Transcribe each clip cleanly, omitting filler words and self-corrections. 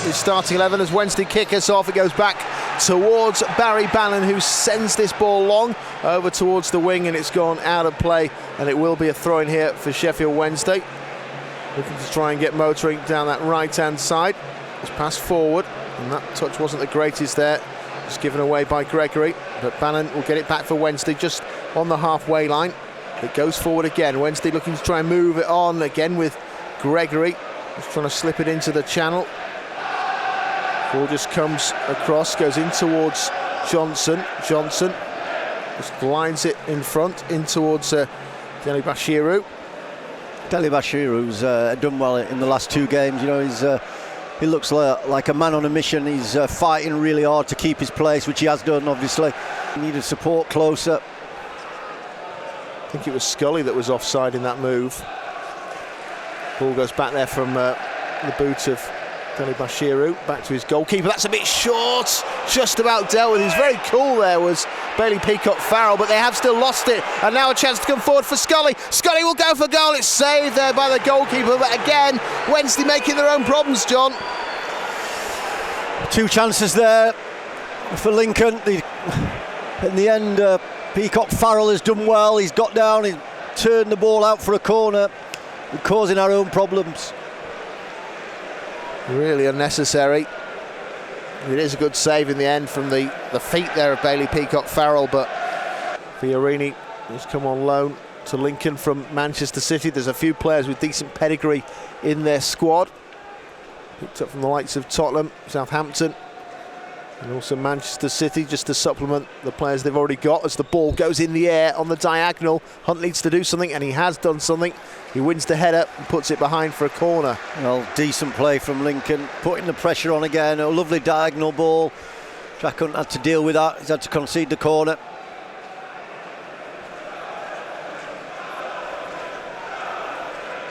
his starting 11 as Wednesday kick us off. It goes back towards Barry Bannon, who sends this ball long over towards the wing, and it's gone out of play, and it will be a throw in here for Sheffield Wednesday. Looking to try and get motoring down that right-hand side. It's passed forward, and that touch wasn't the greatest there. Just given away by Gregory, but Bannon will get it back for Wednesday just on the halfway line. It goes forward again. Wednesday looking to try and move it on again with Gregory. Just trying to slip it into the channel. Ball just comes across, goes in towards Johnson. Johnson just glides it in front, in towards Deli Bashiru. Deli Bashiru's done well in the last two games. You know, he looks like a man on a mission. He's fighting really hard to keep his place, which he has done, obviously. He needed support closer. I think it was Scully that was offside in that move. Ball goes back there from the boot of Deli Bashiru, back to his goalkeeper. That's a bit short, just about dealt with. He's very cool there, was Bailey Peacock-Farrell, but they have still lost it. And now a chance to come forward for Scully. Scully will go for goal. It's saved there by the goalkeeper, but again, Wednesday making their own problems, John. Two chances there for Lincoln. In the end, Peacock-Farrell has done well. He's got down, he's turned the ball out for a corner. We're causing our own problems. Really unnecessary. It is a good save in the end from the feet there of Bailey Peacock-Farrell, but Fiorini has come on loan to Lincoln from Manchester City. There's a few players with decent pedigree in their squad. Picked up from the likes of Tottenham, Southampton, and also Manchester City, just to supplement the players they've already got. As the ball goes in the air on the diagonal, Hunt needs to do something, and he has done something. He wins the header and puts it behind for a corner. Well, decent play from Lincoln, putting the pressure on again. A lovely diagonal ball. Jack Hunt had to deal with that. He's had to concede the corner.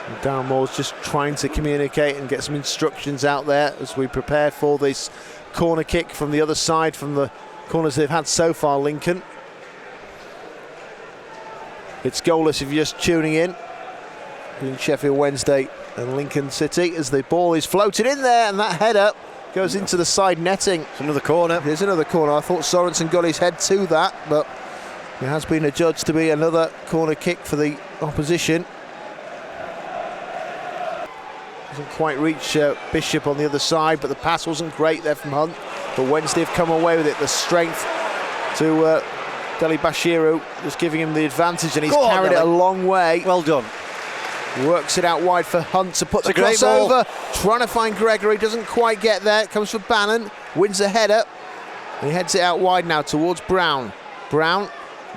And Darren Moore's just trying to communicate and get some instructions out there as we prepare for this corner kick from the other side, from the corners they've had so far, Lincoln. It's goalless if you're just tuning in Sheffield Wednesday and Lincoln City, as the ball is floated in there, and that header goes into the side netting. It's another corner. There's another corner. I thought Sorensen got his head to that, but it has been adjudged to be another corner kick for the opposition. Doesn't quite reach Bishop on the other side, but the pass wasn't great there from Hunt. But Wednesday have come away with it. The strength to Deli Bashiru, just giving him the advantage, and he's carried it a long way. Well done. Works it out wide for Hunt to put the cross over. Trying to find Gregory, doesn't quite get there. It comes for Bannon, wins the header. He heads it out wide now towards Brown. Brown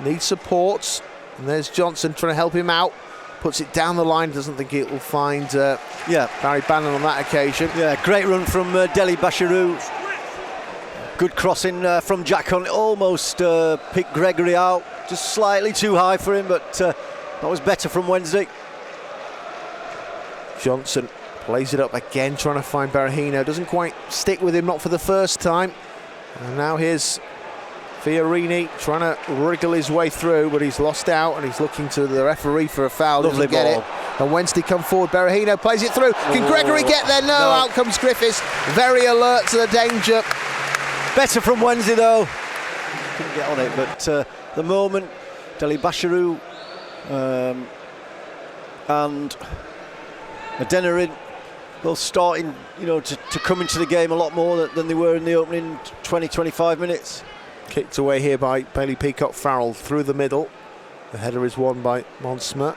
needs supports, and there's Johnson trying to help him out. Puts it down the line, doesn't think it will find Barry Bannon on that occasion. Yeah, great run from Deli Bashiru. Good crossing from Jack Hunt, almost picked Gregory out. Just slightly too high for him, but that was better from Wednesday. Johnson plays it up again, trying to find Berahino. Doesn't quite stick with him, not for the first time. And now here's Fiorini trying to wriggle his way through, but he's lost out, and he's looking to the referee for a foul. Lovely doesn't get it. And Wednesday come forward. Berahino plays it through. Can Gregory get there? No. Out comes Griffiths. Very alert to the danger. Better from Wednesday though. Couldn't get on it, but the moment Deli Bashiru and Adeniran both starting, to come into the game a lot more than they were in the opening 20-25 minutes. Kicked away here by Bailey Peacock-Farrell through the middle. The header is won by Monsma.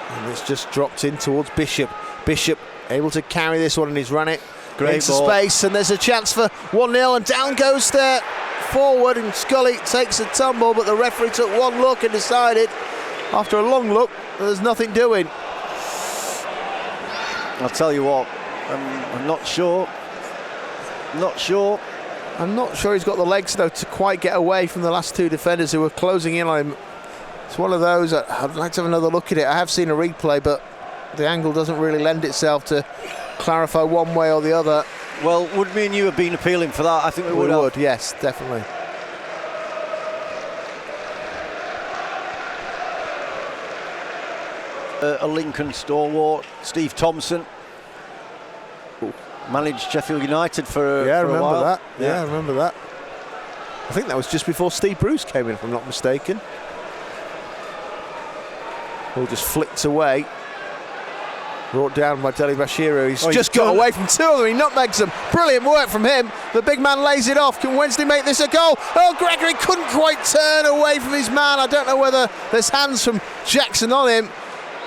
And it's just dropped in towards Bishop. Bishop able to carry this one, and he's run it into space, and there's a chance for 1-0, and down goes there forward, and Scully takes a tumble, but the referee took one look and decided, after a long look, there's nothing doing. I'll tell you what, I'm not sure. I'm not sure he's got the legs, though, to quite get away from the last two defenders who were closing in on him. It's one of those, I'd like to have another look at it. I have seen a replay, but the angle doesn't really lend itself to clarify one way or the other. Well, would me and you have been appealing for that? I think we would. Yes, definitely. A Lincoln stalwart, Steve Thompson. managed Sheffield United for I a remember while. that. Yeah, I remember that. I think that was just before Steve Bruce came in, if I'm not mistaken. Ball just flicked away. Brought down by Delibashiru. He's just got away from two of them. He nutmegs them. Brilliant work from him. The big man lays it off. Can Wednesday make this a goal? Oh, Gregory couldn't quite turn away from his man. I don't know whether there's hands from Jackson on him,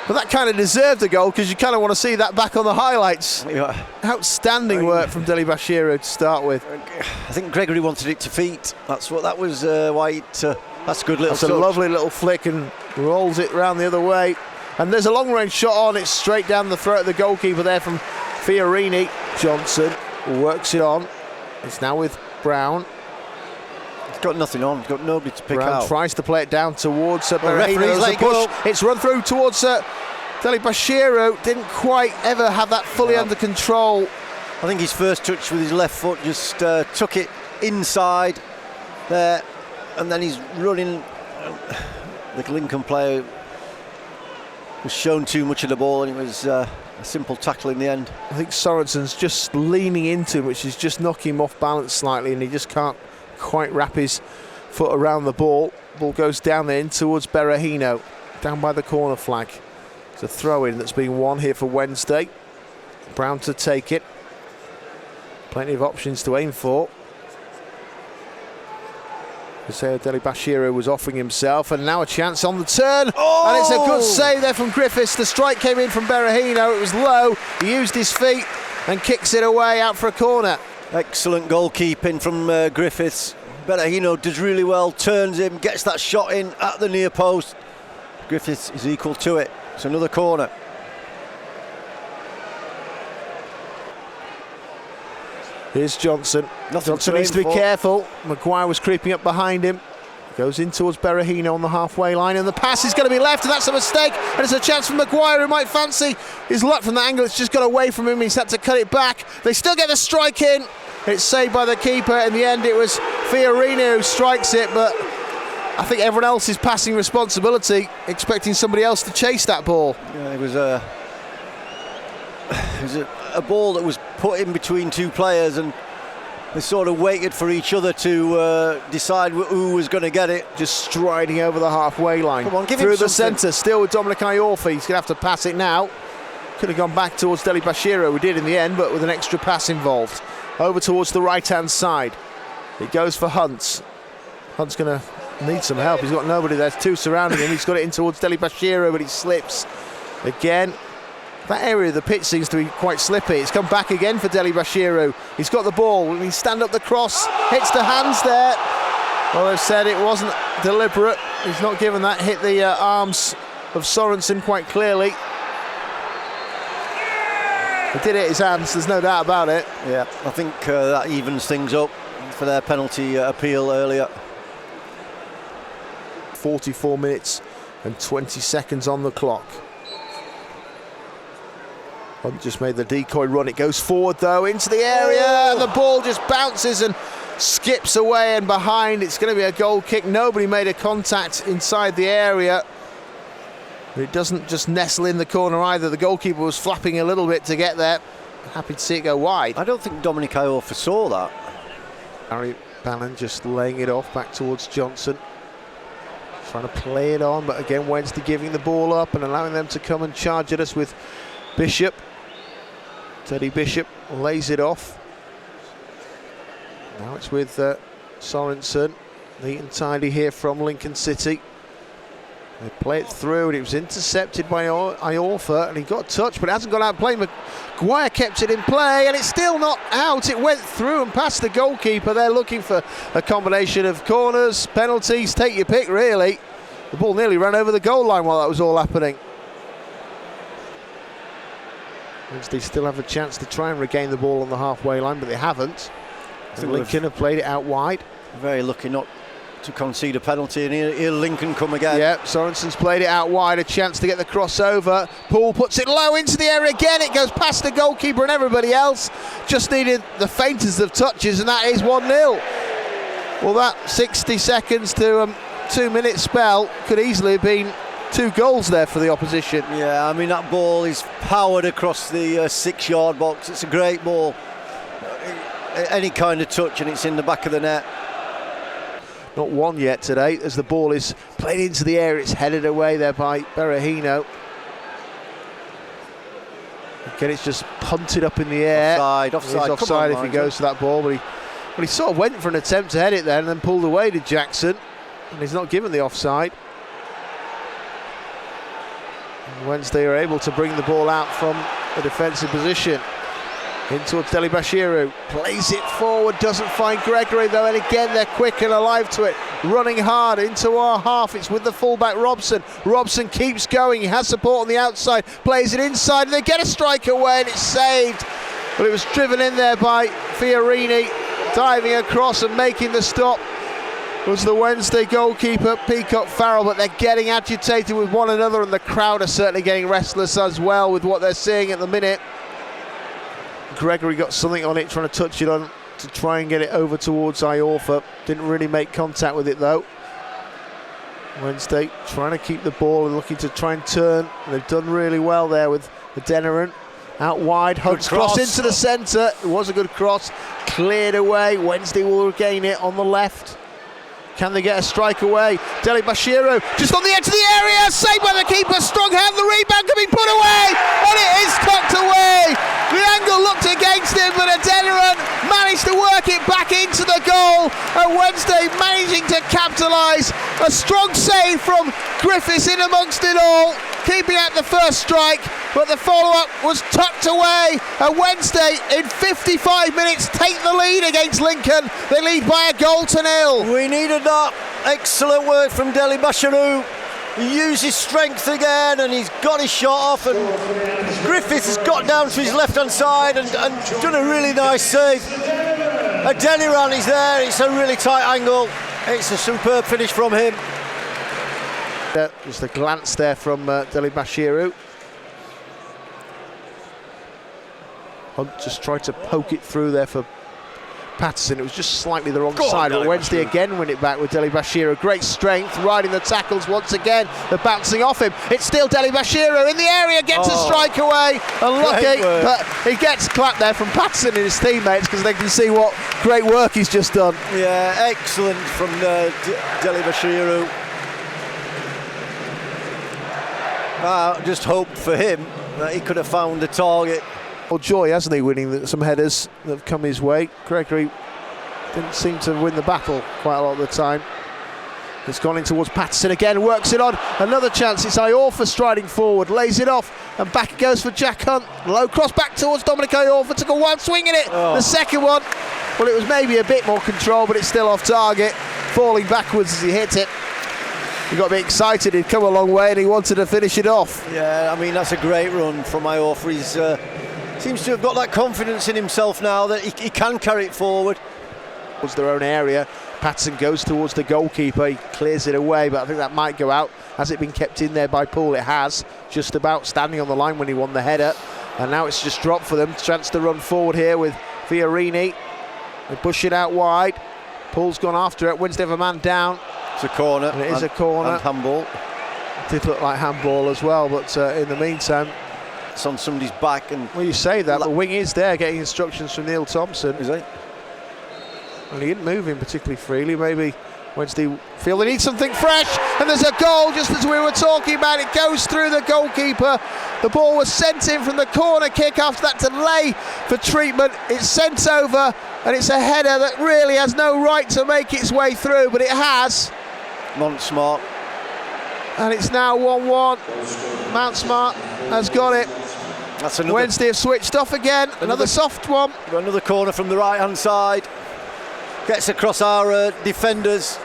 but that kind of deserved a goal because you kind of want to see that back on the highlights. Yeah. Outstanding work from Delibashiru to start with. I think Gregory wanted it to feet. That was why it. That's a good little. That's a lovely little flick and rolls it round the other way. And there's a long-range shot on. It's straight down the throat of the goalkeeper there from Fiorini. Johnson works it on. It's now with Brown. He's got nothing on. He's got nobody to pick Brown out. Tries to play it down towards referee's let it go. It's run through towards Delibashiru. Didn't quite ever have that fully under control. I think his first touch with his left foot just took it inside there, and then he's running. The Lincoln player was shown too much of the ball, and it was a simple tackle in the end. I think Sorensen's just leaning into him, which is just knocking him off balance slightly, and he just can't quite wrap his foot around the ball. Ball goes down there in towards Berahino, down by the corner flag. It's a throw-in that's being won here for Wednesday. Brown to take it. Plenty of options to aim for. Delibashiru was offering himself, and now a chance on the turn. And it's a good save there from Griffiths. The strike came in from Berahino. It was low. He used his feet and kicks it away out for a corner. Excellent goalkeeping from Griffiths. Berahino does really well, turns him, gets that shot in at the near post. Griffiths is equal to it. It's another corner. Here's Johnson. Johnson needs to be careful. Maguire was creeping up behind him. Goes in towards Berahino on the halfway line, and the pass is going to be left, and that's a mistake. And it's a chance for Maguire, who might fancy his luck from that angle. It's just got away from him. He's had to cut it back. They still get the strike in. It's saved by the keeper. In the end, it was Fiorino who strikes it, but I think everyone else is passing responsibility, expecting somebody else to chase that ball. Yeah, it was a ball that was put in between two players, and they sort of waited for each other to decide who was going to get it. Just striding over the halfway line. Come on, give through him the something. centre, still with Dominic Iorfa. He's going to have to pass it now. Could have gone back towards Delibashiru, who did in the end, but with an extra pass involved. Over towards the right-hand side. It goes for Hunt. Hunt's going to need some help. He's got nobody there. There's two surrounding him. He's got it in towards Delibashiru, but he slips again. That area of the pitch seems to be quite slippy. It's come back again for Delibashiru. He's got the ball. He stand up the cross. Hits the hands there. Well, they've said it wasn't deliberate. He's not given that. Hit the arms of Sorensen quite clearly. He did hit his hands. There's no doubt about it. Yeah, I think that evens things up for their penalty appeal earlier. 44 minutes and 20 seconds on the clock. Hunt just made the decoy run. It goes forward though into the area, and the ball just bounces and skips away and behind. It's going to be a goal kick. Nobody made a contact inside the area. But it doesn't just nestle in the corner either. The goalkeeper was flapping a little bit to get there. Happy to see it go wide. I don't think Dominic Iorfa saw that. Barry Bannon just laying it off back towards Johnson. Trying to play it on, but again Wednesday giving the ball up and allowing them to come and charge at us with Bishop. Teddy Bishop lays it off. Now it's with Sorensen. Neat and tidy here from Lincoln City. They play it through, and it was intercepted by Iorfa, and he got touched, but it hasn't gone out of play. Maguire kept it in play, and it's still not out. It went through and past the goalkeeper. They're looking for a combination of corners, penalties, take your pick, really. The ball nearly ran over the goal line while that was all happening. They still have a chance to try and regain the ball on the halfway line, but they haven't. Lincoln have played it out wide. Very lucky not to concede a penalty, and here Lincoln come again. Yeah, Sorensen's played it out wide, a chance to get the crossover. Poole puts it low into the area again. It goes past the goalkeeper and everybody else. Just needed the faintest of touches, and that is 1-0. Well, that 60 seconds to 2-minute spell could easily have been 2 goals there for the opposition. Yeah, I mean, that ball is powered across the 6-yard box. It's a great ball. Any kind of touch and it's in the back of the net. Not one yet today as the ball is played into the air. It's headed away there by Berahino. Again, it's just punted up in the air. Offside. He's offside if he goes to that ball, but he sort of went for an attempt to head it there and then pulled away to Jackson, and he's not given the offside. And Wednesday are able to bring the ball out from a defensive position. In towards Delibashiru, plays it forward, doesn't find Gregory though, and again they're quick and alive to it, running hard into our half. It's with the fullback Robson. Robson keeps going, he has support on the outside, plays it inside, and they get a strike away and it's saved. But it was driven in there by Fiorini, diving across and making the stop was the Wednesday goalkeeper Peacock Farrell, but they're getting agitated with one another and the crowd are certainly getting restless as well with what they're seeing at the minute. Gregory got something on it, trying to touch it on to try and get it over towards Iorfa. Didn't really make contact with it though. Wednesday trying to keep the ball and looking to try and turn. They've done really well there with Adeniran. Out wide, Hunt's cross into the centre. It was a good cross, cleared away. Wednesday will regain it on the left. Can they get a strike away? Delibashiru just on the edge of the area, saved by the keeper, strong hand, the rebound can be put away, and it is tucked away. The angle looked against him, but Adeniran managed to work it back into the goal, and Wednesday managing to capitalise. A strong save from Griffiths in amongst it all, keeping out the first strike, but the follow-up was tucked away, and Wednesday in 55 minutes take the lead against Lincoln. They lead by 1-0. We needed that. Excellent work from Delibashiru. He used his strength again and he's got his shot off, and Griffiths has got down to his left-hand side and done a really nice save. Adeniran is there, it's a really tight angle. It's a superb finish from him. Just a glance there from Delibashiru. Hunt just tried to poke it through there for Patterson. It was just slightly the wrong side, but Wednesday again win it back with Delibashiru. Great strength, riding the tackles once again. They're bouncing off him. It's still Delibashiru in the area, gets a strike away. Unlucky, but he gets clapped there from Patterson and his teammates because they can see what great work he's just done. Yeah, excellent from Delibashiru. Just hoped for him that he could have found the target. Well, joy, hasn't he, winning some headers that have come his way. Gregory didn't seem to win the battle quite a lot of the time. It's gone in towards Patterson again, works it on. Another chance, it's Iorfa striding forward, lays it off, and back it goes for Jack Hunt. Low cross back towards Dominic Iorfa, took a wild swing in it. The second one, well, it was maybe a bit more control, but it's still off target, falling backwards as he hit it. He got a bit excited, he'd come a long way and he wanted to finish it off. Yeah, I mean, that's a great run from Iorfa. He's seems to have got that confidence in himself now that he can carry it forward. Towards their own area, Patterson goes towards the goalkeeper, he clears it away, but I think that might go out. Has it been kept in there by Poole? It has, just about standing on the line when he won the header. And now it's just dropped for them. Chance to run forward here with Fiorini. They push it out wide. Poole's gone after it. Wednesday have a man down. It's a corner. And it is a corner. And handball. It did look like handball as well, but in the meantime, it's on somebody's back. And well, you say that, the wing is there getting instructions from Neil Thompson. Is he? Well, he didn't move him particularly freely. Maybe Wednesday feel they need something fresh, and there's a goal just as we were talking about. It goes through the goalkeeper. The ball was sent in from the corner kick after that delay for treatment. It's sent over, and it's a header that really has no right to make its way through, but it has. Mount Smart. And it's now 1-1. Mount Smart has got it. That's another. Wednesday have switched off again. Another soft one. Another corner from the right-hand side. Gets across our defenders.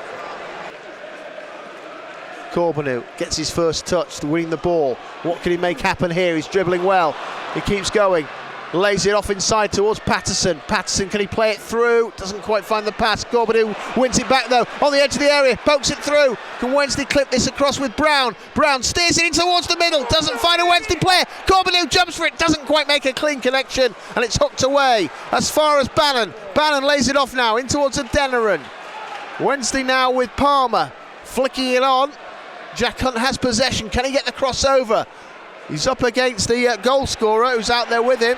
Corbanu gets his first touch, winning the ball. What can he make happen here? He's dribbling well. He keeps going. Lays it off inside towards Patterson. Patterson, can he play it through? Doesn't quite find the pass. Corbanu wins it back though, on the edge of the area, pokes it through. Can Wednesday clip this across with Brown? Brown steers it in towards the middle, doesn't find a Wednesday player. Corbanu jumps for it, doesn't quite make a clean connection, and it's hooked away as far as Bannon. Bannon lays it off now in towards Adeniran. Wednesday now with Palmer, flicking it on. Jack Hunt has possession. Can he get the crossover? He's up against the goal scorer who's out there with him.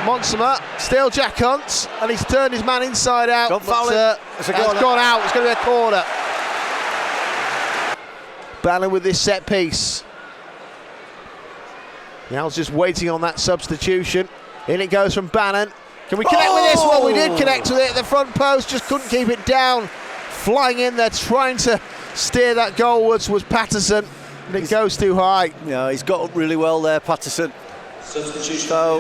Monsema, still Jack Hunt, and he's turned his man inside out. Don't foul it. It's gone out. It's going to be a corner. Bannon with this set piece. Now's just waiting on that substitution. In it goes from Bannon. Can we connect with this one? We did connect with it at the front post, just couldn't keep it down. Flying in there, trying to steer that goalwards was Patterson, and it goes too high. Yeah, he's got up really well there, Patterson. So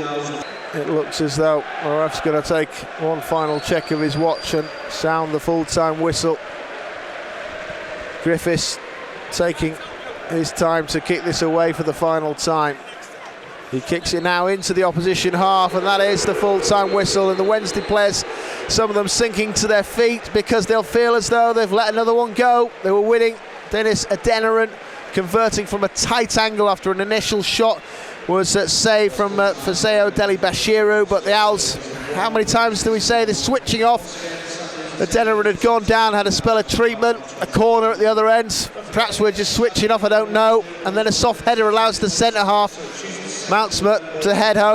it looks as though the ref's going to take one final check of his watch and sound the full-time whistle. Griffiths taking his time to kick this away for the final time. He kicks it now into the opposition half, and that is the full-time whistle. And the Wednesday players, some of them sinking to their feet because they'll feel as though they've let another one go. They were winning. Dennis Adeniran converting from a tight angle after an initial shot was saved from Faseo Delibashiru, but the Owls, how many times do we say they're switching off? Adeniran had gone down, had a spell of treatment, a corner at the other end. Perhaps we're just switching off, I don't know. And then a soft header allows the centre half, Mountsma, to head home.